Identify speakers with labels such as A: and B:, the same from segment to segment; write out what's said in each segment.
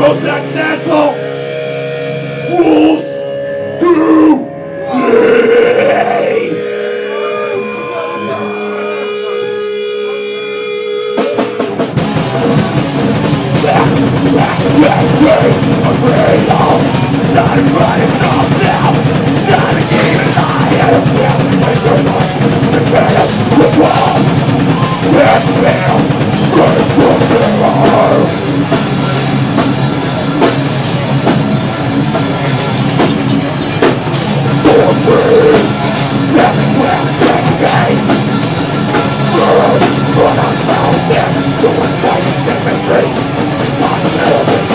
A: most successful rules to play. Afraid of time running off now. Not a game and I am self and your life. The better the wall. Let's fail. Running from the heart. For free. Nothing will take gain. Burn. But I found them. So I'm fighting them and free. I'm living.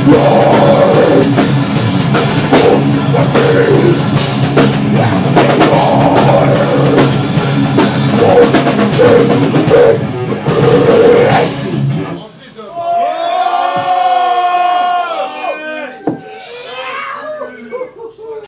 A: Roar!